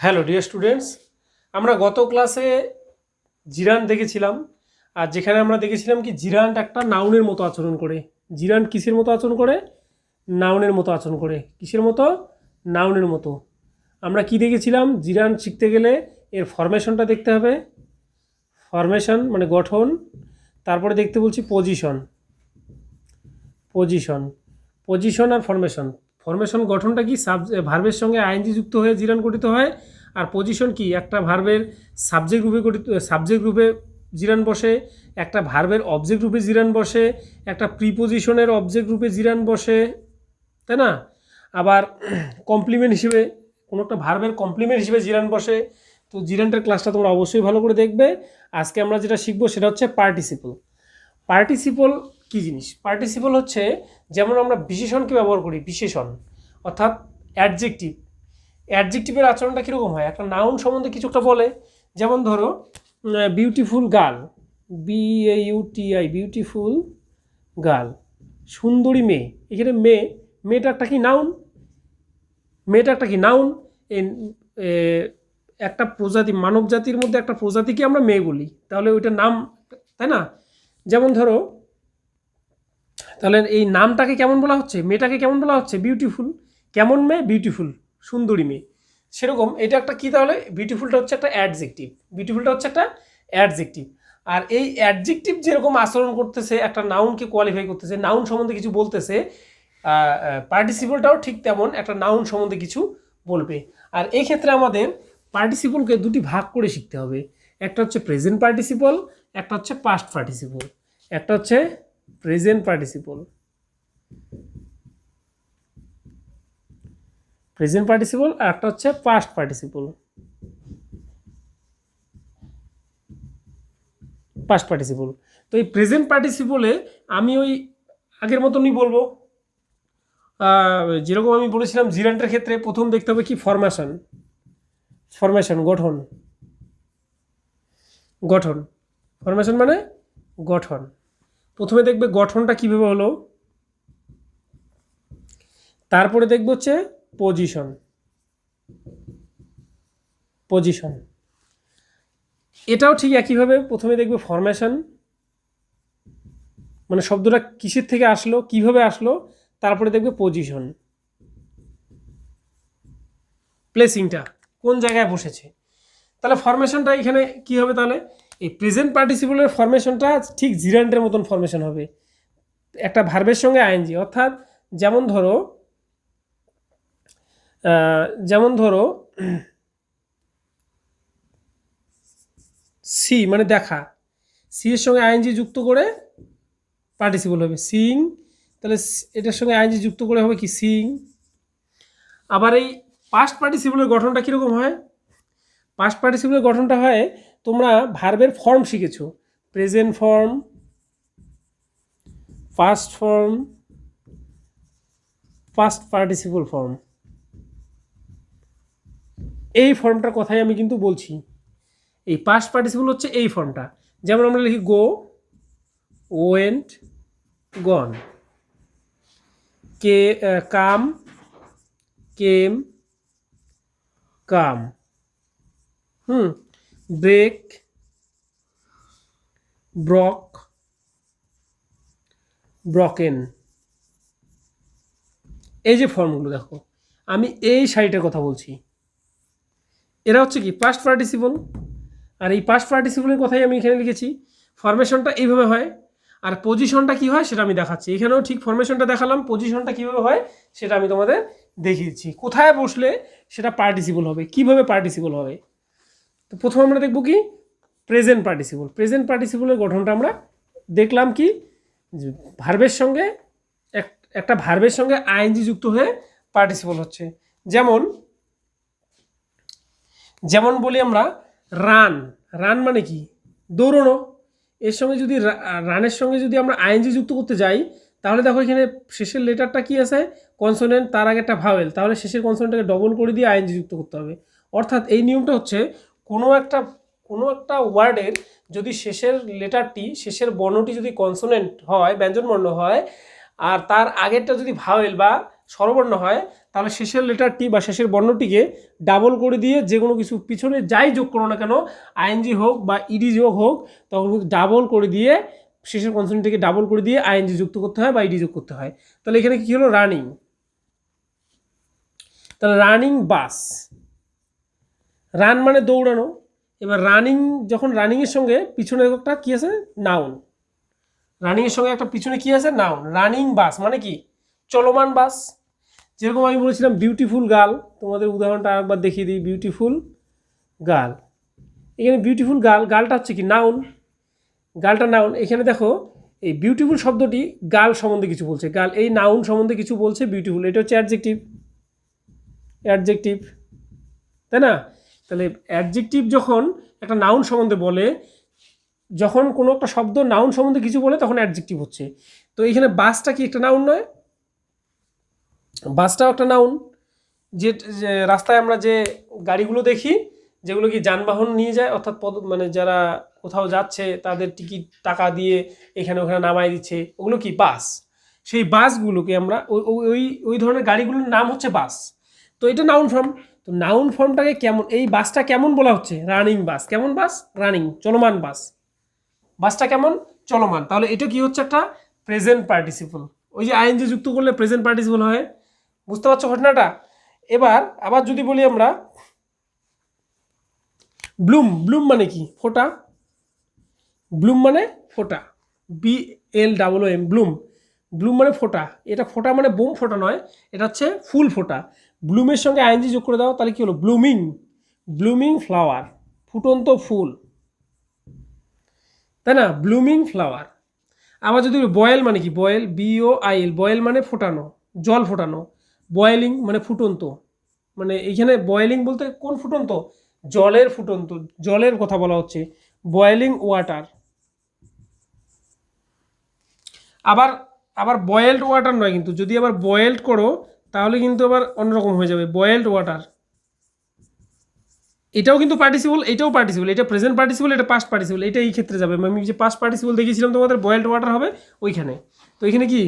Hello dear students, আমরা গত ক্লাসে জিরান্ট দেখেছিলাম। আর যেখানে আমরা দেখেছিলাম কি জিরান্ট একটা নাউনের মতো আচরণ করে। জিরান্ট কিসের মতো আচরণ করে? নাউনের মতো আচরণ করে। কিসের মতো? নাউনের মতো। আমরা কি দেখেছিলাম? জিরান্ট শিখতে গেলে এর ফরমেশনটা দেখতে হবে। ফরমেশন মানে গঠন। তারপরে দেখতে বলছি পজিশন। পজিশন পজিশন আর ফরমেশন। ফরমেশন গঠনটা কি? ভার্বের সঙ্গে আইএনজি যুক্ত হয়ে জিরান গঠিত হয়। আর পজিশন কি? একটা ভার্বের সাবজেক্ট রূপে সাবজেক্ট রূপে জিরান বসে, একটা ভার্বের অবজেক্ট রূপে জিরান বসে, একটা প্রিপোজিশনের অবজেক্ট রূপে জিরান বসে, তাই না? আবার কমপ্লিমেন্ট হিসেবে, কোনো একটা ভার্বের কমপ্লিমেন্ট হিসেবে জিরান বসে। তো জিরানটার ক্লাসটা তোমরা অবশ্যই ভালো করে দেখবে। আজকে আমরা যেটা শিখবো সেটা হচ্ছে পার্টিসিপল। পার্টিসিপল কী জিনিস? পার্টিসিপল হচ্ছে, যেমন আমরা বিশেষণকে ব্যবহার করি, বিশেষণ অর্থাৎ অ্যাডজেক্টিভ। অ্যাডজেক্টিভের আচরণটা কীরকম হয়? একটা নাউন সম্বন্ধে কিছু একটা বলে। যেমন ধরো beautiful girl, BAUTI, beautiful girl, সুন্দরী মেয়ে। এখানে মেয়েটা একটা কি? নাউন। মেয়েটা একটা কি? নাউন। একটা প্রজাতি, মানব জাতির মধ্যে একটা প্রজাতিকে আমরা মেয়ে বলি, তাহলে ওইটার নাম, তাই না? যেমন ধরো, তাহলে এই নামটাকে কেমন বলা হচ্ছে? মেয়েটাকে কেমন বলা হচ্ছে? বিউটিফুল। কেমন মেয়ে? বিউটিফুল, সুন্দরী মেয়ে। সেরকম এটা একটা কি? তাহলে বিউটিফুলটা হচ্ছে একটা অ্যাডজেক্টিভ। বিউটিফুলটা হচ্ছে একটা অ্যাডজেক্টিভ। আর এই অ্যাডজেক্টিভ যেরকম আচরণ করতেছে, একটা নাউনকে কোয়ালিফাই করতেছে, নাউন সম্বন্ধে কিছু বলতেছে, পার্টিসিপলটাও ঠিক তেমন একটা নাউন সম্বন্ধে কিছু বলবে। আর এই ক্ষেত্রে আমাদের পার্টিসিপলকে দুটি ভাগ করে শিখতে হবে। একটা হচ্ছে প্রেজেন্ট পার্টিসিপল, একটা হচ্ছে পাস্ট পার্টিসিপল। একটা হচ্ছে প্রেজেন্ট পার্টিসিপল, প্রেজেন্ট পার্টিসিপল, আর একটা হচ্ছে পাস্ট পার্টিসিপল, পাস্ট পার্টিসিপল। তো এই প্রেজেন্ট পার্টিসিপলে আমি ওই আগের মতনই বলবো। যেরকম আমি বলেছিলাম জিরান্টের ক্ষেত্রে প্রথম দেখতে হবে কি? ফরমেশন। ফরমেশন গঠন। গঠন, ফরমেশন মানে গঠন। প্রথমে দেখবে গঠনটা কীভাবে হলো, তারপরে দেখব হচ্ছে পজিশন। পজিশন এটাও ঠিক একইভাবে, প্রথমে দেখবে ফরমেশন মানে শব্দটা কিসের থেকে আসলো, কিভাবে আসলো, তারপরে দেখবে পজিশন, প্লেসিংটা কোন জায়গায় বসেছে। তাহলে ফরমেশনটা এখানে কি হবে? তাহলে এই প্রেজেন্ট পার্টিসিপলের ফরমেশনটা ঠিক জিরান্টের মতন ফরমেশন হবে, একটা ভার্বের সঙ্গে আইএনজি। অর্থাৎ যেমন ধরো, সি মানে দেখা, সি এর সঙ্গে আইএনজি যুক্ত করে পার্টিসিপল হবে সিইং। তাহলে এটার সঙ্গে আইএনজি যুক্ত করে হবে কি? সিইং। আবার এই পাস্ট পার্টিসিপলের গঠনটা কীরকম হয়? পাস্ট পার্টিসিপলের গঠনটা হয়, তোমরা ভার্বের ফর্ম শিখেছো, present form, past form, past participle form. এই ফর্মটার কথাই আমি কিন্তু বলছি। এই পাস্ট পার্টিসিপল হচ্ছে এই ফর্মটা। যেমন আমরা লিখি গো, ওয়েন্ট, গন, কাম, কেম, কাম, ব্রেক, ব্রক, ব্রকেন। এই যে ফর্মগুলো দেখো, আমি এই সারিটার কথা বলছি। এরা হচ্ছে কি? Past participle. আর এই পাস্ট পার্টিসিপলের কথাই আমি এখানে লিখেছি। ফরমেশনটা এইভাবে হয়, আর পজিশনটা কি হয় সেটা আমি দেখাচ্ছি। এখানেও ঠিক ফরমেশনটা দেখালাম, পজিশনটা কীভাবে হয় সেটা আমি তোমাদের দেখিয়ে দিচ্ছি। কোথায় বসলে সেটা পার্টিসিপল হবে, কিভাবে পার্টিসিপল হবে। তো প্রথমে আমরা দেখব কি? Present participle. প্রেজেন্ট পার্টিসিপলের গঠনটা আমরা দেখলাম কি? ভার্বের সঙ্গে একটা ভার্বের সঙ্গে আইএনজি যুক্ত হয়ে পার্টিসিপল হচ্ছে। যেমন বলি আমরা রান। রান মানে কি? দৌড়ানো। এর সঙ্গে যদি রানের সঙ্গে যদি আমরা আইএনজি যুক্ত করতে যাই, তাহলে দেখো এখানে শেষের লেটারটা কি আছে? কনসোনেন্ট, তার আগে একটা ভাওয়েল, তাহলে শেষের কনসোনেন্টটাকে ডবল করে দিয়ে আইএনজি যুক্ত করতে হবে। অর্থাৎ এই নিয়মটা হচ্ছে, কোনো একটা ওয়ার্ডের যদি শেষের লেটারটি, শেষের বর্ণটি যদি কনসোনেন্ট হয়, ব্যঞ্জনবর্ণ হয়, আর তার আগেরটা যদি ভাওয়েল বা স্বরবর্ণ হয় তাহলে শেষের লেটারটি বা শেষের বর্ণটিকে ডাবল করে দিয়ে যে কোনো কিছু পিছনে যাই যোগ করো না কেন, আইএনজি হোক বা ইডি যোগ হোক, তখন কিন্তু ডাবল করে দিয়ে শেষের কনসোনেন্টটিকে ডাবল করে দিয়ে আইএনজি যুক্ত করতে হয় বা ইডি যোগ করতে হয়। তাহলে এখানে কি হলো, রানিং। তাহলে রানিং বাস, রান মানে দৌড়ানো। এবার রানিং, যখন রানিংয়ের সঙ্গে পিছনে একটা কী আছে, নাউন। রানিংয়ের সঙ্গে একটা পিছনে কী আছে, নাউন। রানিং বাস মানে কি, চলমান বাস। যেরকম আমি বলেছিলাম বিউটিফুল গার্ল, তোমাদের উদাহরণটা আরেকবার দেখিয়ে দিই। বিউটিফুল গার্ল, এখানে বিউটিফুল গার্ল, গার্লটা হচ্ছে কি নাউন, গার্লটা নাউন। এখানে দেখো এই বিউটিফুল শব্দটি গার্ল সম্বন্ধে কিছু বলছে, গার্ল এই নাউন সম্বন্ধে কিছু বলছে, বিউটিফুল এটা হচ্ছে অ্যাডজেক্টিভ, অ্যাডজেক্টিভ, তাই না? তাহলে অ্যাডজেক্টিভ যখন একটা নাউন সম্বন্ধে বলে, যখন কোনো একটা শব্দ নাউন সম্বন্ধে কিছু বলে তখন অ্যাডজেক্টিভ হচ্ছে। তো এখানে বাসটা কি একটা নাউন নয়? বাসটাও একটা নাউন। যে রাস্তায় আমরা যে গাড়িগুলো দেখি, যেগুলো কি যানবাহন নিয়ে যায়, অর্থাৎ মানে যারা কোথাও যাচ্ছে তাদের টিকিট টাকা দিয়ে এখানে ওখানে নামাই দিচ্ছে, ওগুলো কি বাস। সেই বাসগুলোকে আমরা ওই ধরনের গাড়িগুলোর নাম হচ্ছে বাস। তো এটা নাউন ফর্ম। তো নাউন ফর্মটাকে কেমন, এই বাসটা কেমন বলা হচ্ছে, রানিং বাস। কেমন বাস, রানিং, চলমান বাস। বাসটা কেমন, চলমান। তাহলে এটা কি হচ্ছে, একটা প্রেজেন্ট পার্টিসিপল। ওই যে আইএনজি যুক্ত করলে প্রেজেন্ট পার্টিসিপল হয়, বুঝতে পারছো ঘটনাটা? এবার আবার যদি বলি আমরা ব্লুম, ব্লুম মানে কি, ফোটা। ব্লুম মানে ফোটা, BLOOM, ব্লুম। ব্লুম মানে ফোটা। এটা ফোটা মানে বোম ফোটা নয়, এটা হচ্ছে ফুল ফোটা। ব্লুমের সঙ্গে আইএনজি যোগ করে দাও, তাহলে কি হলো, ব্লুমিং। ব্লুমিং ফ্লাওয়ার, ফুটন্ত ফুল, তাই না? Blooming flower. আবার যদি বয়েল মানে কি, বয়েল, BOIL, বয়েল মানে ফোটানো, জল ফোটানো। বয়েলিং মানে ফুটন্ত, মানে এইখানে বয়েলিং বলতে কোন ফুটন্ত, জলের ফুটন্ত, জলের কথা বলা হচ্ছে, বয়েলিং ওয়াটার। আবার আবার বয়েলড ওয়াটার নয় কিন্তু, যদি আবার বয়েলড করো তাহলে কিন্তু আবার অন্যরকম হয়ে যাবে, বয়েলড ওয়াটার। এটাও কিন্তু পার্টিসিপল, এটাও পার্টিসিপল, এটা প্রেজেন্ট পার্টিসিপল, এটা পাস্ট পার্টিসিপল, এটা এই ক্ষেত্রে যাবে। আমি যে পাস্ট পার্টিসিপল দেখিয়েছিলাম তোমাদের, বয়েলড ওয়াটার হবে ওইখানে। তো এখানে কি,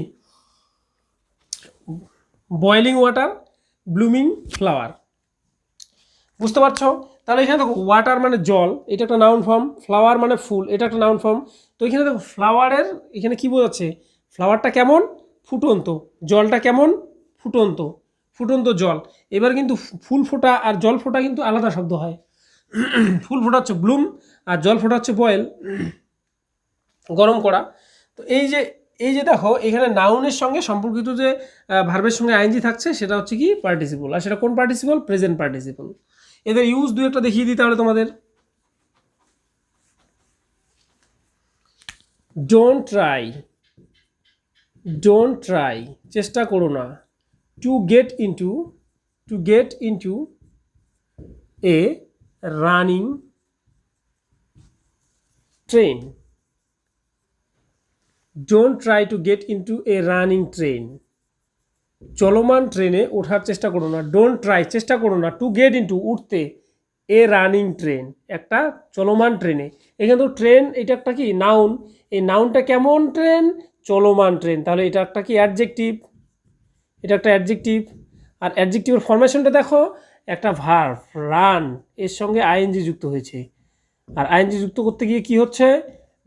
বয়েলিং ওয়াটার, ব্লুমিং ফ্লাওয়ার, বুঝতে পারছো? তাহলে এখানে দেখো ওয়াটার মানে জল, এটা একটা নাউন ফর্ম। ফ্লাওয়ার মানে ফুল, এটা একটা নাউন ফর্ম। তো এখানে দেখো ফ্লাওয়ারের এখানে কি বোঝাচ্ছে, ফ্লাওয়ারটা কেমন, ফুটন্ত, জলটা কেমন, ফুটন্ত, ফুটন্ত জল। এবার কিন্তু ফুল ফোটা আর জল ফোটা কিন্তু আলাদা শব্দ হয়। ফুল ফোটা হচ্ছে ব্লুম, আর জল ফোটা হচ্ছে বয়েল, গরম করা। তো এই যে দেখো এখানে নাউনের সঙ্গে সম্পর্কিত যে ভার্বের সঙ্গে আইএনজি থাকছে, সেটা হচ্ছে কি পার্টিসিপল। আর সেটা কোন পার্টিসিপল, প্রেজেন্ট পার্টিসিপল। এদের ইউজ দু একটা দেখিয়ে দিই তাহলে তোমাদের। ডোন্ট ট্রাই, ডোন্ট ট্রাই, চেষ্টা করো না। To get into a running train. Don't try to get into a running train, চলমান ট্রেনে ওঠার চেষ্টা করো না। ডোন্ট ট্রাই, চেষ্টা করো না। টু গেট ইনটু, উঠতে, এ রানিং ট্রেন, একটা চলমান ট্রেনে। এখানে তো ট্রেন, এটা একটা কি নাউন। এই নাউনটা কেমন ট্রেন, চলমান ট্রেন। তাহলে এটা একটা কি অ্যাডজেক্টিভ, এটা একটা অ্যাডজেক্টিভ। আর অ্যাডজেক্টিভের ফরমেশনটা দেখো, একটা ভার্ব রান, এর সঙ্গে আইএনজি যুক্ত হয়েছে। আর আইএনজি যুক্ত করতে গিয়ে কি হচ্ছে,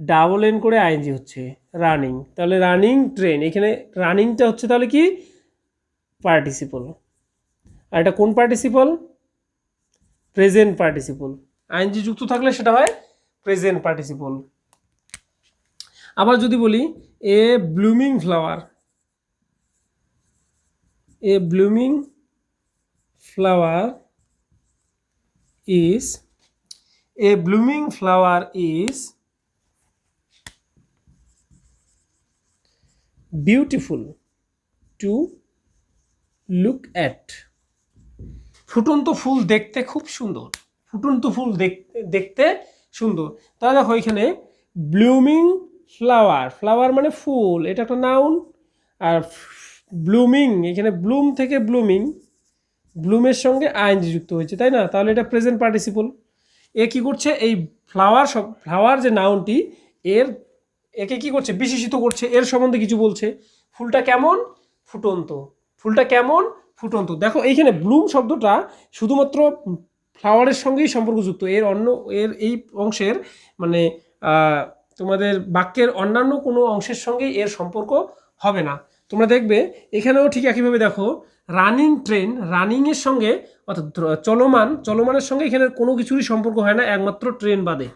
ডাবল এন করে আইএনজি হচ্ছে, রানিং। তাহলে রানিং ট্রেন, এখানে রানিংটা হচ্ছে তাহলে কি পার্টিসিপল। আর এটা কোন পার্টিসিপল, প্রেজেন্ট পার্টিসিপল। আইএনজি যুক্ত থাকলে সেটা হয় প্রেজেন্ট পার্টিসিপল। আবার যদি বলি a blooming flower, a blooming flower is, a blooming flower is beautiful to look at. ফুটন্ত ফুল দেখতে খুব সুন্দর, ফুটন্ত ফুল দেখতে সুন্দর। তাহলে দেখো এখানে ব্লুমিং ফ্লাওয়ার, ফ্লাওয়ার মানে ফুল, এটা একটা নাউন। আর ব্লুমিং, এখানে ব্লুম থেকে ব্লুমিং, ব্লুমের সঙ্গে আইএনজি যুক্ত হয়েছে, তাই না? তাহলে এটা প্রেজেন্ট পার্টিসিপল। এ কি করছে, এই ফ্লাওয়ার যে নাউনটি, একে কি করছে, বিশেষিত করছে, এর সম্বন্ধে কিছু বলছে। ফুলটা কেমন, ফুটন্ত, ফুলটা কেমন? ফুটন্ত। দেখো এইখানে ব্লুম শব্দটা শুধুমাত্র ফ্লাওয়ারের সঙ্গেই সম্পর্কযুক্ত, এর এই অংশের মানে তোমাদের বাক্যের অন্যান্য কোনো অংশের সঙ্গেই এর সম্পর্ক হবে না। তোমরা দেখবে এখানেও ঠিক একইভাবে দেখো, রানিং ট্রেন, রানিংয়ের সঙ্গে অর্থাৎ চলমানের সঙ্গে এখানে কোনো কিছুরই সম্পর্ক হয় না, একমাত্র ট্রেন বাদে,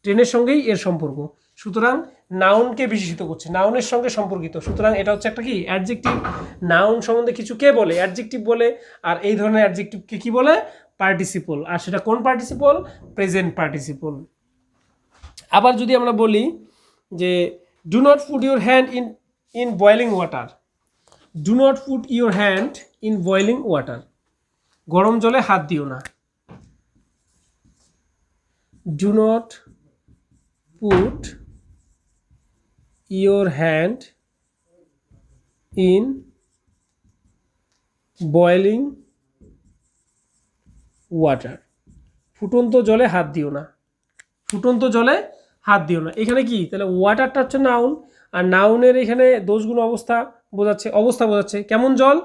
ট্রেনের সঙ্গেই এর সম্পর্ক। সুতরাং নাউনকে বিশেষিত করছে, নাউনের সঙ্গে সম্পর্কিত, সুতরাং এটা হচ্ছে একটা কি অ্যাডজেক্টিভ। নাউন সম্বন্ধে কিছু কে বলে? অ্যাডজেক্টিভ বলে। আর এই ধরনের অ্যাডজেক্টিভকে কি বলে? পার্টিসিপল। আর সেটা কোন পার্টিসিপল? Present participle. আবার যদি আমরা বলি যে do not put your hand in boiling water, do not put your hand in boiling water, গরম জলে হাত দিও না। Do not put your hand in boiling water, ফুটন্ত জলে হাত দিও না, ফুটন্ত জলে হাত দিও না। এখানে কি তাহলে ওয়াটারটা হচ্ছে নাউন, আর নাউনের এখানে দোষগুণ অবস্থা বোঝাচ্ছে। কেমন জল?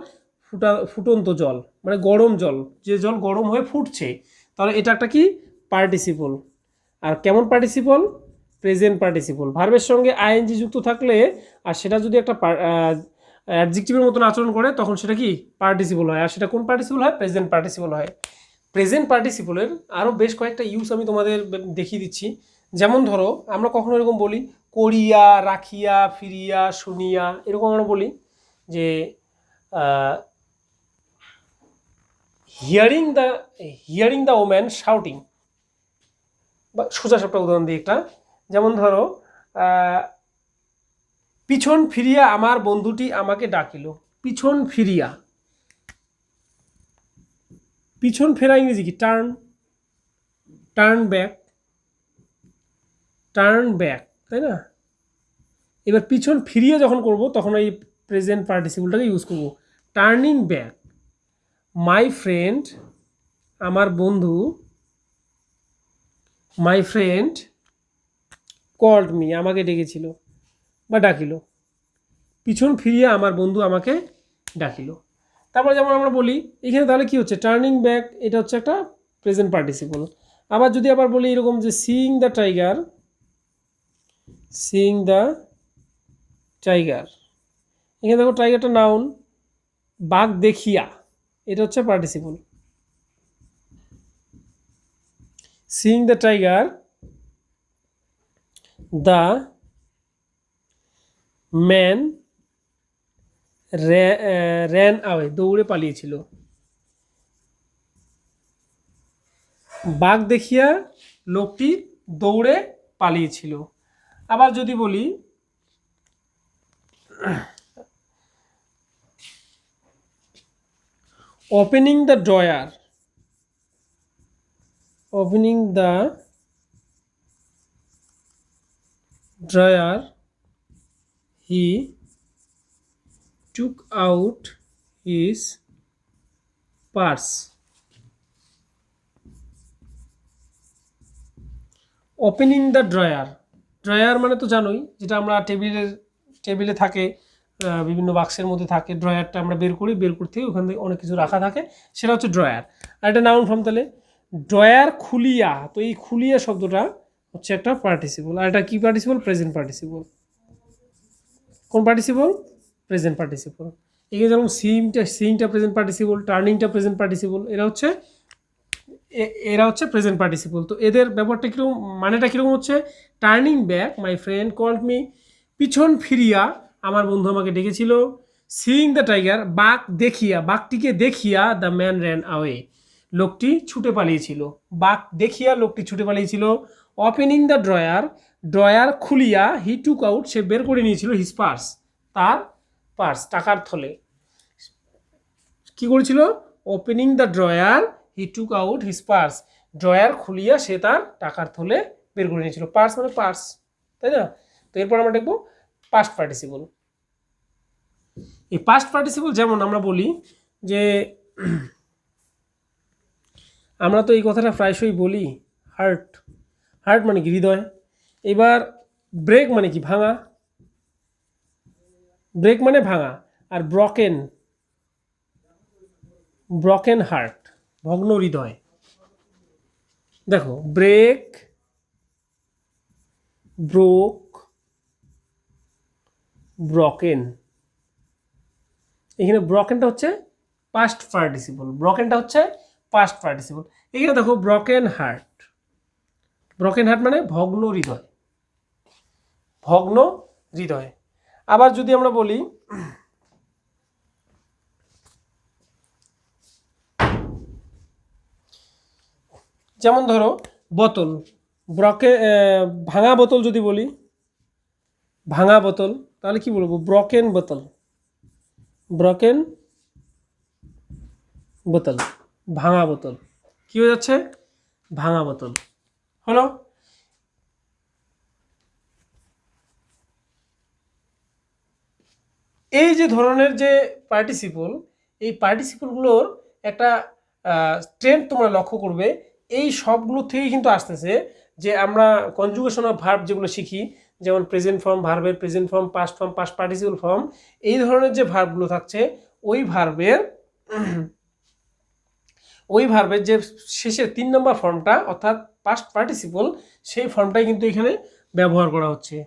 ফুটন্ত জল, মানে গরম জল, যে জল গরম হয়ে ফুটছে, তাহলে এটা একটা কি পার্টিসিপল। আর কেমন পার্টিসিপল? Present participle. ভার্বের সঙ্গে আইএনজি যুক্ত থাকলে আর সেটা যদি একটা অ্যাডজেক্টিভের মতন আচরণ করে, তখন সেটা কি পার্টিসিপল হয়। আর সেটা কোন পার্টিসিপল হয়? প্রেজেন্ট পার্টিসিপল হয়। প্রেজেন্ট পার্টিসিপলের আরও বেশ কয়েকটা ইউজ আমি তোমাদের দেখিয়ে দিচ্ছি। যেমন ধরো আমরা কখনো এরকম বলি করিয়া, রাখিয়া, ফিরিয়া, শুনিয়া, এরকম আমরা বলি যে হিয়ারিং দ্য ওম্যান শাউটিং। বা সোজা সাপটা উদাহরণ দিই একটা, যেমন ধরো পিছন ফিরিয়া আমার বন্ধুটি আমাকে ডাকিল। পিছন ফিরিয়া, পিছন ফেরা ইংরেজি কি? Turn, turn back, turn back, তাই না? এবার পিছন ফিরিয়ে যখন করব তখন এই প্রেজেন্ট পার্টিসিপলটাকে ইউজ করব, টার্নিং ব্যাক। মাই ফ্রেন্ড, আমার বন্ধু, মাই ফ্রেন্ড কল্ড মি, আমাকে ডেকেছিল বা ডাকিল। পিছন ফিরিয়ে আমার বন্ধু আমাকে ডাকিল। তারপর যেমন আমরা বলি এখানে তাহলে কি হচ্ছে? টার্নিং ব্যাক, এটা হচ্ছে একটা প্রেজেন্ট পার্টিসিপল। আবার যদি আবার বলি এরকম যে seeing the tiger, seeing the tiger, এখানে দেখো টাইগারটা নাউন, বাঘ দেখিয়া, এটা হচ্ছে participle. Seeing the tiger, the man ran away, দৌড়ে পালিয়েছিল। বাঘ দেখিয়া লোকটি দৌড়ে পালিয়েছিল। আবার যদি বলি opening the drawer, opening the drawer he took out his purse. Opening the drawer, drawer মানে তো জানোই, যেটা আমরা টেবিলে থাকে, বিভিন্ন বাক্সের মধ্যে থাকে, ড্রয়ারটা আমরা বের করতে ওখান থেকে অনেক কিছু রাখা থাকে, সেটা হচ্ছে ড্রয়ার। আর এটা নাউন ফর্ম। তাহলে ড্রয়ার খুলিয়া, তো এই খুলিয়া শব্দটা হচ্ছে একটা পার্টিসিপল। আর এটা কি পার্টিসিপল? Present participle. কোন পার্টিসিপল? Present participle. এখানে যেমন সিইংটা প্রেজেন্ট পার্টিসিপল, টার্নিংটা প্রেজেন্ট পার্টিসিপল, এরা হচ্ছে প্রেজেন্ট পার্টিসিপল। তো এদের ব্যাপারটা কীরকম, মানেটা কীরকম হচ্ছে? Turning back, my friend called me, পিছন ফিরিয়া আমার বন্ধু আমাকে ডেকেছিল। সিইং দ্য টাইগার, বাঘটিকে দেখিয়া দ্য ম্যান র্যান আওয়ে, লোকটি ছুটে পালিয়েছিল। বাঘ দেখিয়া লোকটি ছুটে পালিয়েছিল। ওপেনিং দ্য ড্রয়ার খুলিয়া হি টুক আউট, সে বের করে নিয়েছিল হিজ পার্স, তার পার্স, টাকার থলে। কি করেছিল? Opening the drawer he took out his purse, drawer খুলিয়া সে তার টাকার থলে বের করে নিয়েছিল। পার্স মানে পার্স, তাই না? তো এরপর আমরা দেখবো পাস্ট পার্টিসিপল। এই পাস্ট পার্টিসিপল যেমন আমরা বলি যে আমরা তো এই কথাটা প্রায়শই বলি, হার্ট, হার্ট মানে কি? হৃদয়। এবার ব্রেক মানে কি? ভাঙা, ব্রেক মানে ভাঙা। আর ব্রকেন, ব্রকেন হার্ট, ভগ্ন হৃদয়। দেখো ব্রেক, ব্রোক, ব্রকেন। এখানে ব্রকেনটা হচ্ছে পাস্ট পার্টিসিপল, ব্রকেনটা হচ্ছে পাস্ট পার্টিসিপল। এখানে দেখো ব্রকেন হার্ট, ব্রকেন হার্ট মানে ভগ্ন হৃদয়, ভগ্ন হৃদয়। আবার যদি আমরা বলি যেমন ধরো বোতল, ভাঙা বোতল যদি বলি, ভাঙা বোতল, তাহলে কি বলবো? ব্রকেন বোতল, ব্রকেন বোতল, ভাঙা বোতল। কি হয়ে যাচ্ছে? ভাঙা বোতল হলো। এই যে ধরনের যে পার্টিসিপল, এই পার্টিসিপলগুলোর একটা ট্রেন্ড তোমরা লক্ষ্য করবে, এই সবগুলো থেকেই কিন্তু আসতেছে। যে আমরা কনজুগেশন অফ ভার্ব যেগুলো শিখি, যেমন প্রেজেন্ট ফর্ম, ভার্বের present form, past form, past participle form, এই ধরনের যে ভার্বগুলো থাকছে, ওই ভার্বের যে শেষের 3 নম্বর ফর্মটা অর্থাৎ পাস্ট পার্টিসিপল, সেই ফর্মটাই কিন্তু এখানে ব্যবহার করা হচ্ছে।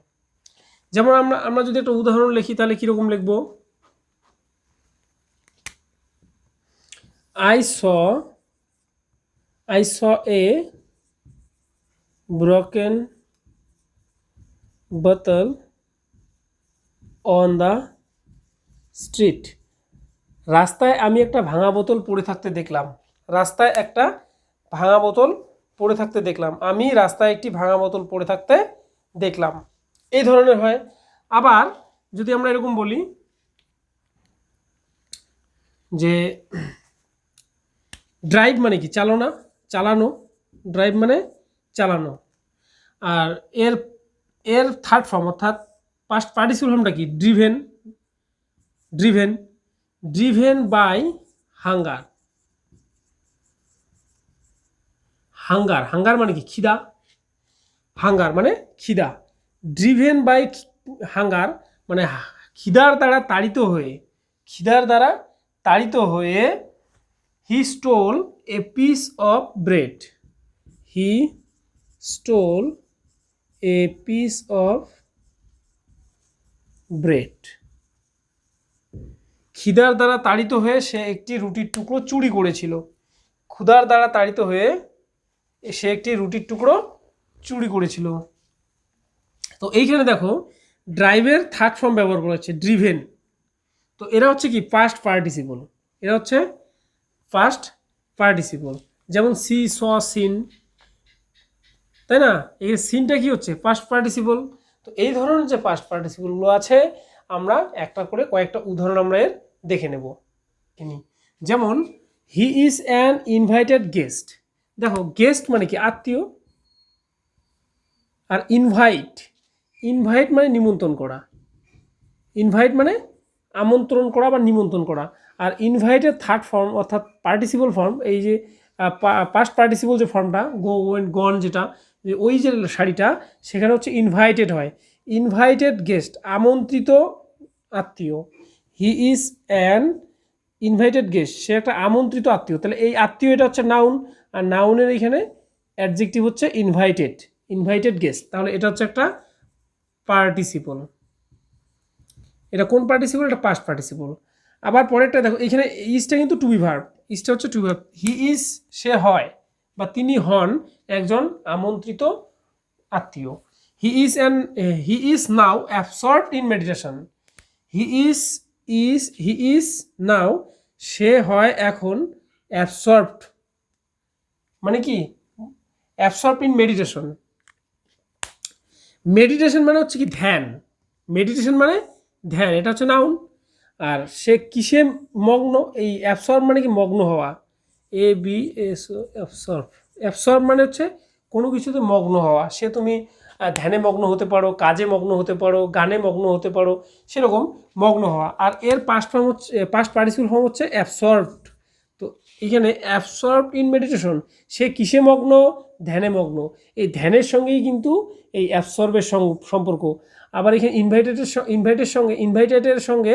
যেমন আমরা যদি একটা উদাহরণ লিখি তাহলে কিরকম লিখব? I saw a broken bottle on the street. রাস্তায় আমি একটা ভাঙা বোতল পড়ে থাকতে দেখলাম। রাস্তায় একটা ভাঙা বোতল পড়ে থাকতে দেখলাম। আমি রাস্তায় একটি ভাঙা বোতল পড়ে থাকতে দেখলাম। এই ধরনের হয়। আবার যদি আমরা এরকম বলি যে ড্রাইভ মানে কি? চালানো, চালানো। ড্রাইভ মানে চালানো। আর এর থার্ড ফর্ম অর্থাৎ পাস্ট পার্টিসিপল ফর্মটা কি? Driven, driven, driven by hunger. Hunger, hunger মানে কি? খিদা। হাঙ্গার মানে খিদা। ড্রিভেন বাই হাঙ্গার মানে খিদার দ্বারা তাড়িত হয়ে, খিদার দ্বারা তাড়িত হয়ে he stole a piece of bread. He stole a piece of bread. খিদার দ্বারা তাড়িত হয়ে সে একটি রুটির টুকরো চুরি করেছিল। ক্ষুধার দ্বারা তাড়িত হয়ে সে একটি রুটির টুকরো চুরি করেছিল। তো এইখানে দেখো ড্রাইভের থার্ড ফর্ম ব্যবহার করা হচ্ছে ড্রিভেন। তো এরা হচ্ছে কি? Past participle. এরা হচ্ছে পাস্ট পার্টিসিপল। যেমন সি, স, সিন, তাই না? এই সিনটা কি হচ্ছে? Past participle. তো এই ধরনের যে পাস্ট পার্টিসিপলগুলো আছে, আমরা একটা করে কয়েকটা উদাহরণ আমরা এর দেখে নেব। যেমন he is an invited guest. দেখো গেস্ট মানে কি? আত্মীয়। আর ইনভাইট, ইনভাইট মানে নিমন্ত্রণ করা। ইনভাইট মানে আমন্ত্রণ করা বা নিমন্ত্রণ করা। আর ইনভাইটের থার্ড ফর্ম অর্থাৎ পার্টিসিপল ফর্ম, এই যে পাস্ট পার্টিসিপল যে ফর্মটা গো, ওয়েন্ট, গন, যেটা যে ওই যে শাড়িটা, সেখানে হচ্ছে ইনভাইটেড হয়। ইনভাইটেড গেস্ট, আমন্ত্রিত আত্মীয়। He is an invited guest, সে একটা আমন্ত্রিত আত্মীয়। তাহলে এই আত্মীয় এটা হচ্ছে নাউন, আর নাউনের এখানে অ্যাডজেক্টিভ হচ্ছে ইনভাইটেড, ইনভাইটেড গেস্ট। তাহলে এটা হচ্ছে একটা পার্টিসিপল। এটা কোন পার্টিসিপল? এটা পাস্ট পার্টিসিপল। আবার পরেরটা দেখো, এখানে ইজটা কিন্তু টু বি ভার্ব, ইজটা হচ্ছে to be verb. He is, সে হয় বা তিনি হন একজন আমন্ত্রিত আত্মীয়। He is now absorbed in meditation. He is now, সে হয় এখন অ্যাবসর্বড মানে কি? Absorbed in meditation. মেডিটেশন মানে হচ্ছে কি? ধ্যান। মেডিটেশন মানে ধ্যান, এটা হচ্ছে নাউন। আর সে কিসে মগ্ন? এই অ্যাবসর্ব মানে কি? মগ্ন হওয়া। ABS, absorb. অ্যাবসর্ব মানে হচ্ছে কোনো কিছুতে মগ্ন হওয়া। সে তুমি ধ্যানে মগ্ন হতে পারো, কাজে মগ্ন হতে পারো, গানে মগ্ন হতে পারো, সেরকম মগ্ন হওয়া। আর এর পাস্ট ফর্ম হচ্ছে, পাস্ট পার্টিসিপল ফর্ম হচ্ছে অ্যাবসর্বড। তো এখানে অ্যাবসর্বড ইন মেডিটেশন, সে কিসে মগ্ন? ধ্যানে মগ্ন। এই ধ্যানের সঙ্গেই কিন্তু এই অ্যাবসর্বের সম্পর্ক। আবার এখানে ইনভাইটেডের সঙ্গে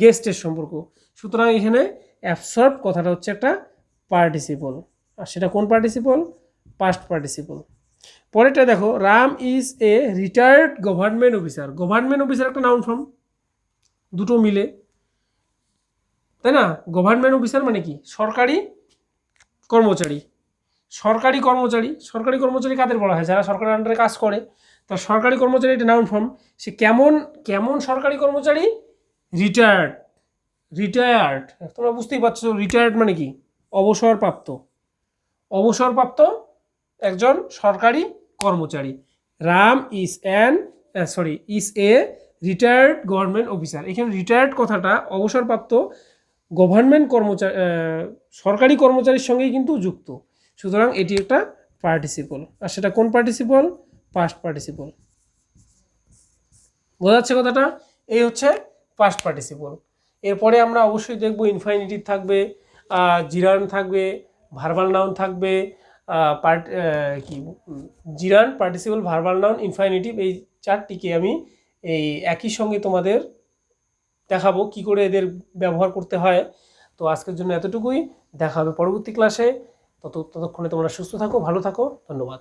গেস্টের সম্পর্ক। সুতরাং এখানে অ্যাবসর্ব কথাটা হচ্ছে একটা পার্টিসিপল, আর সেটা কোন পার্টিসিপল? Past participle. পরেরটা দেখো, Ram is a retired government officer. Government officer একটা নাউন ফর্ম, দুটো মিলে, তাই না? গভর্নমেন্ট অফিসার মানে কি? সরকারি কর্মচারী। সরকারি কর্মচারী, সরকারি কর্মচারী কাদের বলা হয়? যারা সরকারের আন্ডারে কাজ করে। তা সরকারি কর্মচারী এটা নাউন ফর্ম। সে কেমন কেমন সরকারি কর্মচারী? রিটায়ার্ড। রিটায়ার্ড, তোমরা বুঝতেই পারছো রিটায়ার্ড মানে কি? অবসরপ্রাপ্ত। অবসরপ্রাপ্ত একজন সরকারি কর্মচারী। Ram is a retired government officer. এখানে রিটায়ার্ড কথাটা অবসরপ্রাপ্ত গভর্নমেন্ট কর্মচারী, সরকারি কর্মচারীর সঙ্গেই কিন্তু যুক্ত। সুতরাং এটি একটা পার্টিসিপল, আর সেটা কোন পার্টিসিপল? Past participle. বোঝা যাচ্ছে কথাটা? এই হচ্ছে পাস্ট পার্টিসিপল। এরপরে আমরা অবশ্যই দেখব ইনফাইনিটিভ থাকবে, জিরান থাকবে, ভার্বাল নাউন থাকবে, জিরান, পার্টিসিপল, ভার্বাল নাউন, ইনফাইনিটিভ। এই চারটিকে আমি এই একই সঙ্গে তোমাদের দেখাবো কি করে এদের ব্যবহার করতে হয়। তো আজকের জন্য এতটুকুই, দেখা হবে পরবর্তী ক্লাসে। ততক্ষণে তোমরা সুস্থ থাকো, ভালো থাকো, ধন্যবাদ।